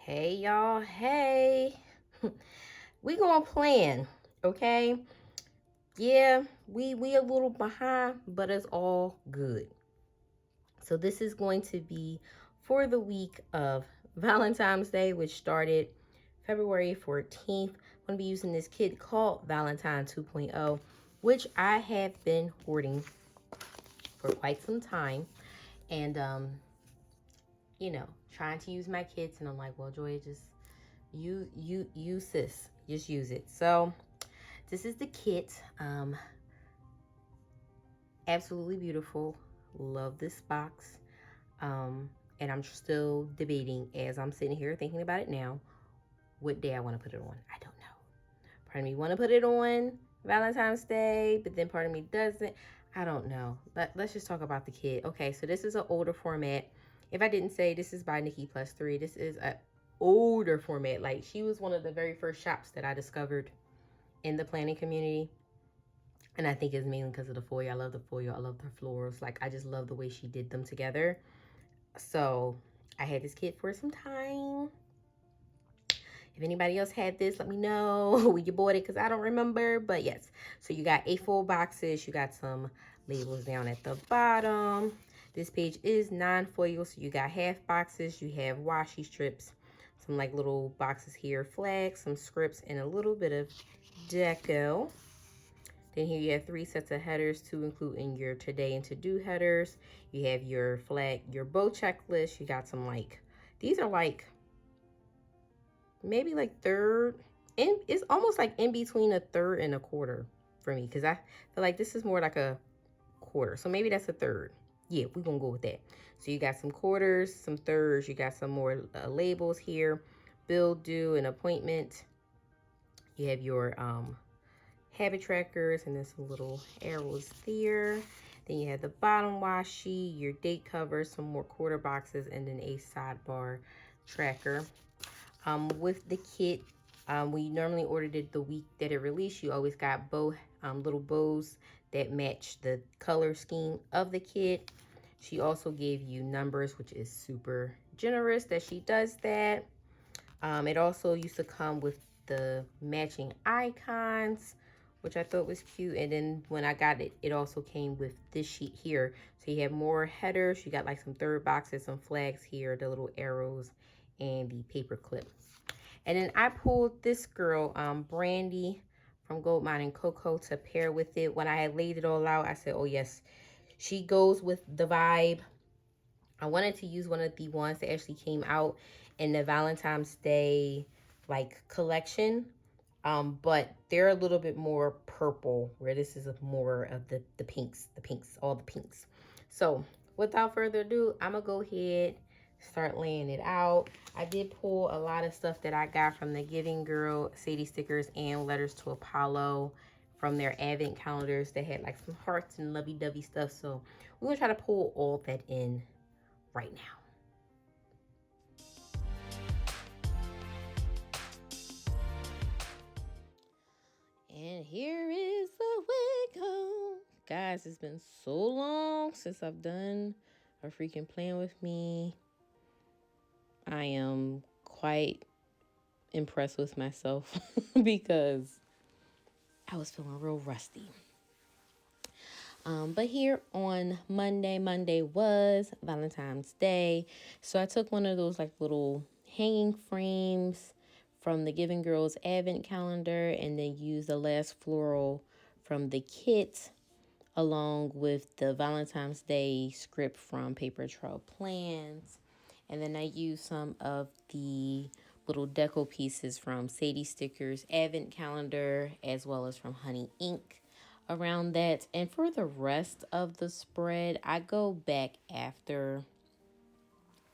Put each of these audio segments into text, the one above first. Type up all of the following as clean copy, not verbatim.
Hey y'all, hey. We gonna plan, okay? Yeah, we a little behind, but it's all good. So this is going to be for the week of Valentine's Day, which started February 14th. I'm gonna be using this kit called Valentine 2.0, which I have been hoarding for quite some time. And trying to use my kits, and I'm like, well, Joy, just you sis, just use it. So this is the kit. Absolutely beautiful. Love this box. And I'm still debating as I'm sitting here thinking about it now, what day I want to put it on. I don't know. Part of me want to put it on Valentine's Day, but then part of me doesn't. I don't know. Let's just talk about the kit. Okay, so this is an older format. If I didn't say, this is by Nikki plus 3. This is an older format. Like, she was one of the very first shops that I discovered in the planning community. And I think it's mainly because of the foil. I love the foil. I love the florals. Like, I just love the way she did them together. So I had this kit for some time. If anybody else had this, let me know when you bought it, because I don't remember. But yes, so you got 8 full boxes. You got some labels down at the bottom. This page is non-foil, so you got half boxes. You have washi strips, some like little boxes here, flags, some scripts, and a little bit of deco. Then here you have 3 sets of headers, 2 including your today and to-do headers. You have your flag, your bow checklist. You got some these are maybe third, and it's almost like in between a third and a quarter for me, because I feel like this is more like a quarter. So maybe that's a third. Yeah, we're gonna go with that. So you got some quarters, some thirds, you got some more labels here, bill due and appointment. You have your habit trackers, and then some little arrows there. Then you have the bottom washi, your date covers, some more quarter boxes, and then a sidebar tracker. With the kit, we normally ordered it the week that it released. You always got little bows that match the color scheme of the kit. She also gave you numbers, which is super generous that she does that. It also used to come with the matching icons, which I thought was cute. And then when I got it, it also came with this sheet here. So you have more headers. You got like some third boxes, some flags here, the little arrows, and the paper clip. And then I pulled this girl, Brandy from Goldmine CoCo, to pair with it. When I had laid it all out, I said, oh yes, she goes with the vibe. I wanted to use one of the ones that actually came out in the Valentine's Day collection. But they're a little bit more purple, where this is more of the pinks, all the pinks. So without further ado, I'm gonna go ahead, start laying it out. I did pull a lot of stuff that I got from the Giving Girl Sadie stickers and letters to Apollo from their advent calendars. They had like some hearts and lovey-dovey stuff. So we're gonna try to pull all that in right now. And here is the wig. Guys, it's been so long since I've done a freaking plan with me. I am quite impressed with myself because I was feeling real rusty. But here on Monday was Valentine's Day. So I took one of those little hanging frames from the Giving Girls Advent calendar, and then used the last floral from the kit along with the Valentine's Day script from Paper Trail Plans. And then I used some of the little deco pieces from Sadie Stickers Advent calendar, as well as from Honey Ink around that. And for the rest of the spread, I go back after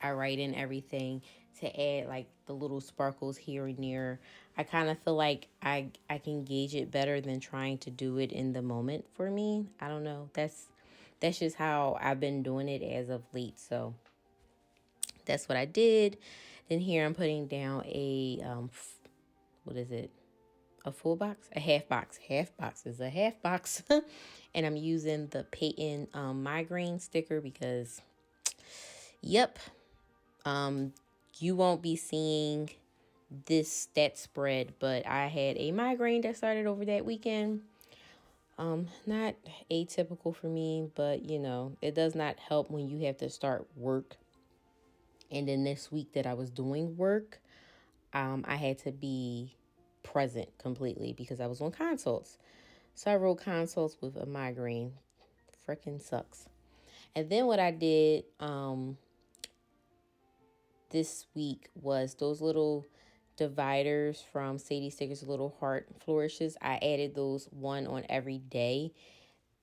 I write in everything to add the little sparkles here and there. I kind of feel like I can gauge it better than trying to do it in the moment for me. I don't know. That's just how I've been doing it as of late. So that's what I did. Then here I'm putting down a what is it? A full box? A half box. Half box is a half box. And I'm using the Peyton migraine sticker because, yep, you won't be seeing this stat spread, but I had a migraine that started over that weekend. Not atypical for me, but it does not help when you have to start work. And then this week that I was doing work, I had to be present completely because I was on consults. So I wrote consults with a migraine. Freaking sucks. And then what I did this week was those little dividers from Sadie Stickers Little Heart Flourishes. I added those one on every day.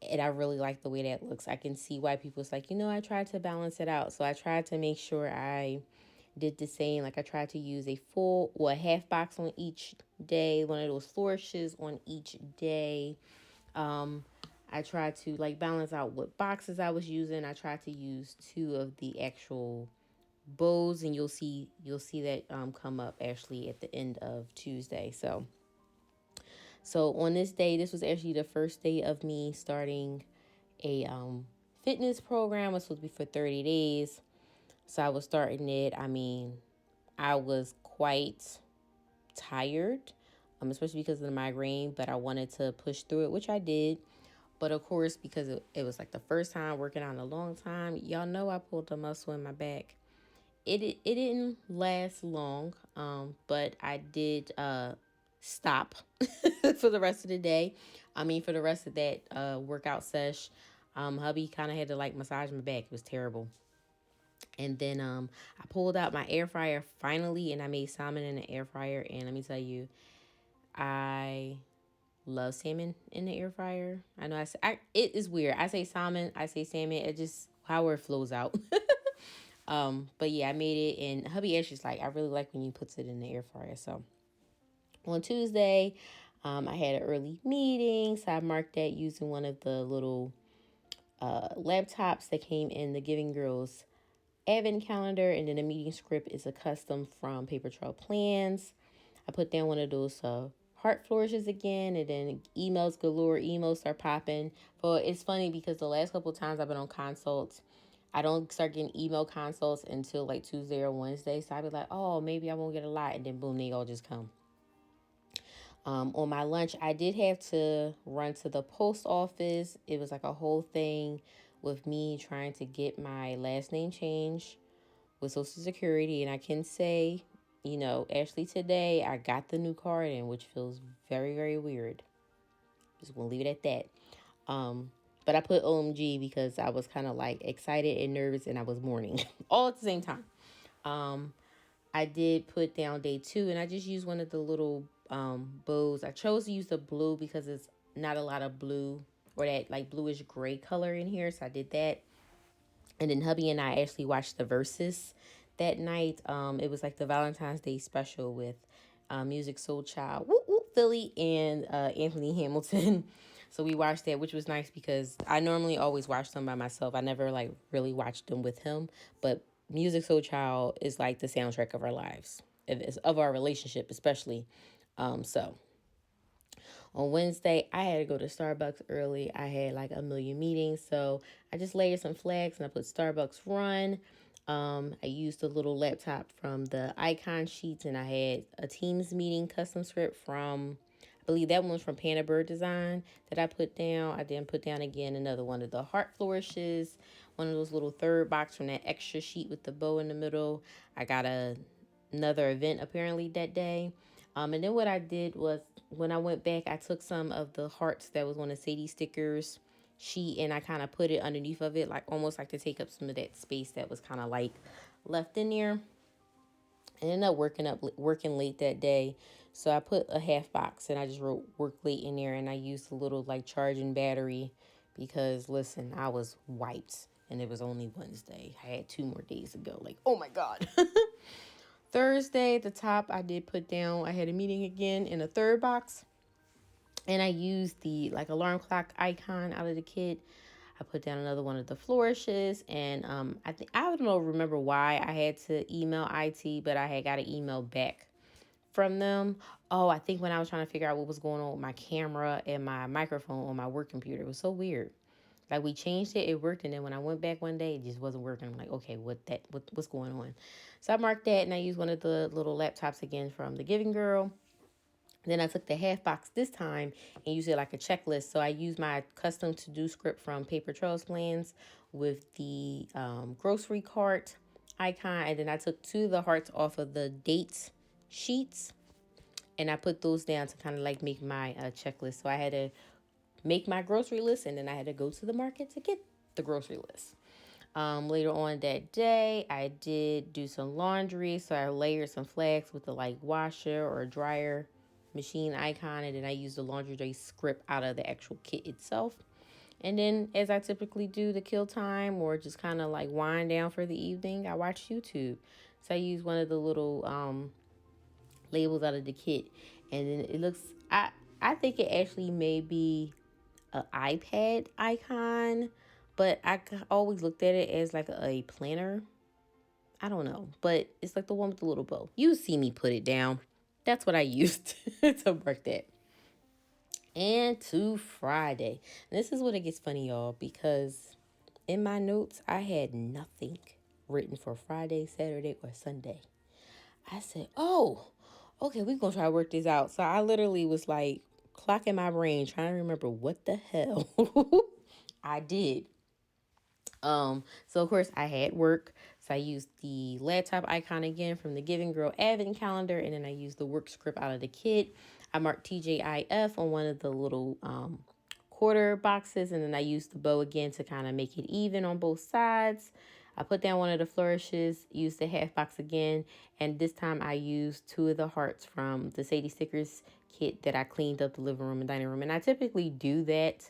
And I really like the way that looks. I can see why people's like, I tried to balance it out. So I tried to make sure I did the same. Like I tried to use a full or a half box on each day, one of those flourishes on each day. I tried to like balance out what boxes I was using. I tried to use two of the actual bows, and you'll see that come up actually at the end of Tuesday. So on this day, this was actually the first day of me starting a fitness program. It was supposed to be for 30 days. So I was starting it. I mean, I was quite tired, especially because of the migraine, but I wanted to push through it, which I did. But of course, because it was like the first time working out in a long time, y'all know I pulled a muscle in my back. It didn't last long, but I did stop for the rest of the day. I mean, for the rest of that workout sesh, hubby kind of had to like massage my back. It was terrible. And then I pulled out my air fryer finally, and I made salmon in the air fryer. And let me tell you, I love salmon in the air fryer. I know it is weird. I say salmon, I say salmon. It just however it flows out. But yeah, I made it, and hubby actually's like, I really like when you puts it in the air fryer. So on Tuesday, I had an early meeting, so I marked that using one of the little laptops that came in the Giving Girls advent calendar, and then the meeting script is a custom from Paper Trail Plans. I put down one of those heart flourishes again, and then emails galore. Emails start popping. But it's funny because the last couple of times I've been on consults, I don't start getting email consults until like Tuesday or Wednesday. So I'd be like, oh, maybe I won't get a lot. And then boom, they all just come. On my lunch, I did have to run to the post office. It was like a whole thing with me trying to get my last name changed with Social Security. And I can say, Ashley, today I got the new card in, which feels very, very weird. Just gonna leave it at that. But I put OMG because I was kind of like excited and nervous, and I was mourning all at the same time. I did put down day 2, and I just used one of the little bows. I chose to use the blue because it's not a lot of blue or that like bluish gray color in here, so I did that. And then hubby and I actually watched the Versus that night. It was like the Valentine's Day special with Music Soul Child, whoop, whoop, Philly, and Anthony Hamilton. So we watched that, which was nice because I normally always watch them by myself. I never like really watched them with him. But Music Soul Child is like the soundtrack of our lives, of our relationship, especially. So on Wednesday, I had to go to Starbucks early. I had like a million meetings. So I just layered some flags and I put Starbucks Run. I used a little laptop from the icon sheets, and I had a Teams meeting custom script from, I believe that one was from Pandabird Design that I put down. I then put down again another one of the heart flourishes, one of those little third box from that extra sheet with the bow in the middle. I got another event apparently that day. And then what I did was when I went back, I took some of the hearts that was on the Sadie stickers sheet, and I kind of put it underneath of it, like almost like to take up some of that space that was kind of like left in there. I ended up working late that day, so I put a half box and I just wrote work late in there, and I used a little like charging battery because listen, I was wiped, and it was only Wednesday. I had 2 more days to go. Like, oh my god. Thursday, at the top, I did put down, I had a meeting again in a third box. And I used the like alarm clock icon out of the kit. I put down another one of the flourishes. And I don't know, remember why I had to email IT, but I had got an email back from them. Oh, I think when I was trying to figure out what was going on with my camera and my microphone on my work computer. It was so weird. Like we changed it, it worked, and then when I went back one day, it just wasn't working. I'm like, okay, what's going on? So I marked that, and I used one of the little laptops again from the Giving Girl. Then I took the half box this time and used it like a checklist. So I used my custom to-do script from Paper Trails Plans with the grocery cart icon. And then I took 2 of the hearts off of the dates sheets. And I put those down to kind of like make my checklist. So I had to make my grocery list, and then I had to go to the market to get the grocery list. Later on that day, I did do some laundry. So I layered some flags with the like washer or dryer machine icon, and then I used the laundry day script out of the actual kit itself. And then, as I typically do to kill time or just kind of like wind down for the evening, I watch YouTube. So I use one of the little labels out of the kit, and then it looks. I think it actually may be an iPad icon, but I always looked at it as like a planner. I don't know, but it's like the one with the little bow. You see me put it down. That's what I used to work that. And to Friday. And this is what it gets funny, y'all, because in my notes, I had nothing written for Friday, Saturday, or Sunday. I said, oh, okay, we're going to try to work this out. So I literally was like clocking my brain, trying to remember what the hell I did. So of course I had work. So I used the laptop icon again from the Giving Girl advent calendar, and then I used the work script out of the kit. I marked TJIF on one of the little quarter boxes, and then I used the bow again to kind of make it even on both sides. I put down one of the flourishes, used the half box again, and this time I used 2 of the hearts from the Sadie stickers kit that I cleaned up the living room and dining room. And I typically do that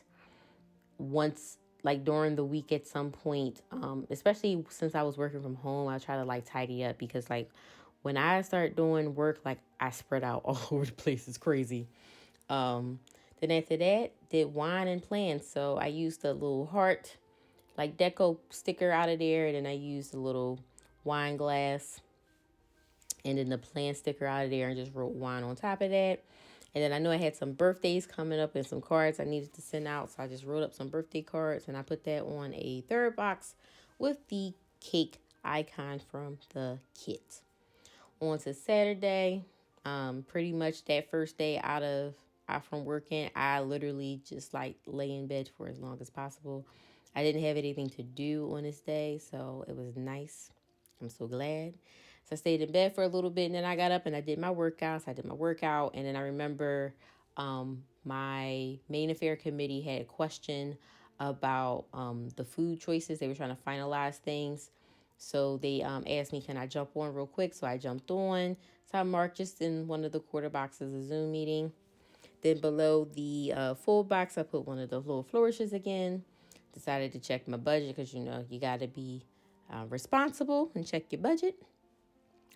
once, like during the week at some point, especially since I was working from home. I try to like tidy up, because like when I start doing work, like I spread out all over the place. It's crazy. Then after that, did wine and plans. So I used a little heart like deco sticker out of there, and then I used a little wine glass and then the plan sticker out of there and just wrote wine on top of that. And then I know I had some birthdays coming up and some cards I needed to send out. So I just wrote up some birthday cards, and I put that on a third box with the cake icon from the kit. On to Saturday, pretty much that first day out from working, I literally just like lay in bed for as long as possible. I didn't have anything to do on this day, so it was nice. I'm so glad. So I stayed in bed for a little bit, and then I got up and I did my workouts. I did my workout, and then I remember my main affair committee had a question about the food choices. They were trying to finalize things. So they asked me, can I jump on real quick? So I jumped on. So I marked just in one of the quarter boxes a Zoom meeting. Then below the full box, I put one of the little flourishes again. Decided to check my budget, because, you know, you got to be responsible and check your budget.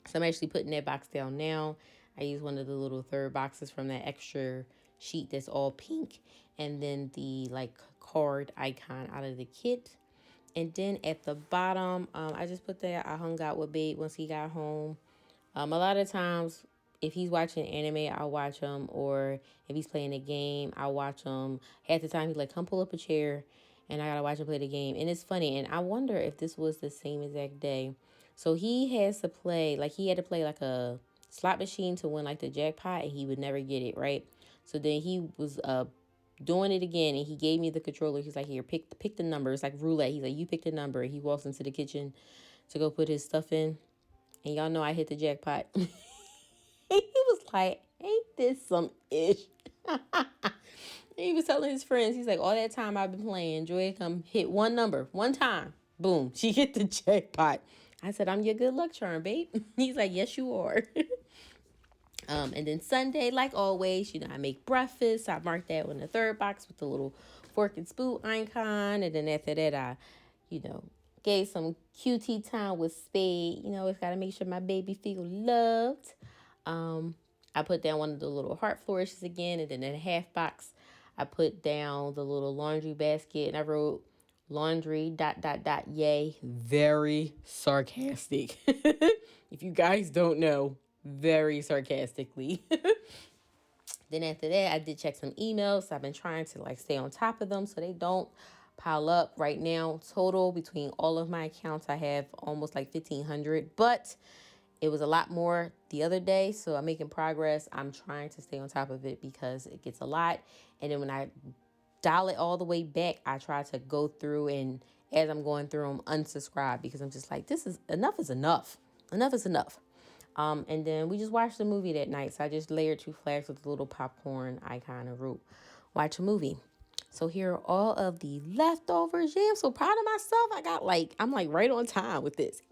So I'm actually putting that box down now. I use one of the little third boxes from that extra sheet that's all pink. And then the like card icon out of the kit. And then at the bottom, I just put that I hung out with Babe once he got home. A lot of times, if he's watching anime, I'll watch him. Or if he's playing a game, I'll watch him. Half the time, he's like, come pull up a chair, and I got to watch him play the game. And it's funny. And I wonder if this was the same exact day. So he has to play, like he had to play like a slot machine to win like the jackpot, and he would never get it, right? So then he was doing it again, and he gave me the controller. He's like, here, pick the number. It's like roulette. He's like, you pick the number. He walks into the kitchen to go put his stuff in, and y'all know I hit the jackpot. He was like, ain't this some ish? He was telling his friends, he's like, all that time I've been playing, Joia come hit one number one time, boom, she hit the jackpot. I said, I'm your good luck charm, babe. He's like, yes, you are. And then Sunday, like always, you know, I make breakfast. I marked that on the third box with the little fork and spoon icon. And then after that, I, you know, gave some QT time with Spade. You know, it's got to make sure my baby feel loved. I put down one of the little heart flourishes again. And then in a half box, I put down the little laundry basket. And I wrote laundry ... yay. Very sarcastic. If you guys don't know, very sarcastically. Then after that, I did check some emails. So I've been trying to like stay on top of them so they don't pile up. Right now, total between all of my accounts, I have almost like 1,500, but it was a lot more the other day, so I'm making progress. I'm trying to stay on top of it because it gets a lot. And then when I dial it all the way back, I try to go through, and as I'm going through them, unsubscribe, because I'm just like, this is enough is enough. Enough is enough. And then we just watched the movie that night. So I just layered 2 flags with a little popcorn icon and root. Watch a movie. So here are all of the leftovers. Yeah, I'm so proud of myself. I'm like right on time with this.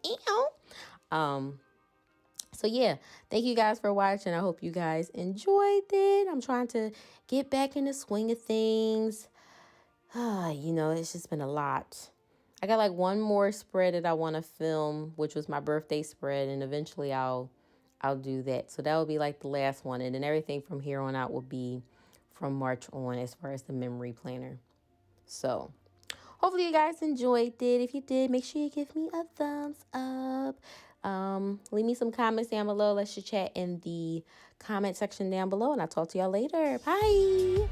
So yeah, thank you guys for watching. I hope you guys enjoyed it. I'm trying to get back in the swing of things. It's just been a lot. I got like one more spread that I want to film, which was my birthday spread, and eventually I'll do that. So that will be like the last one, and then everything from here on out will be from March on as far as the memory planner. So hopefully you guys enjoyed it. If you did, make sure you give me a thumbs up. Leave me some comments down below. Let's chat in the comment section down below, and I'll talk to y'all later. Bye.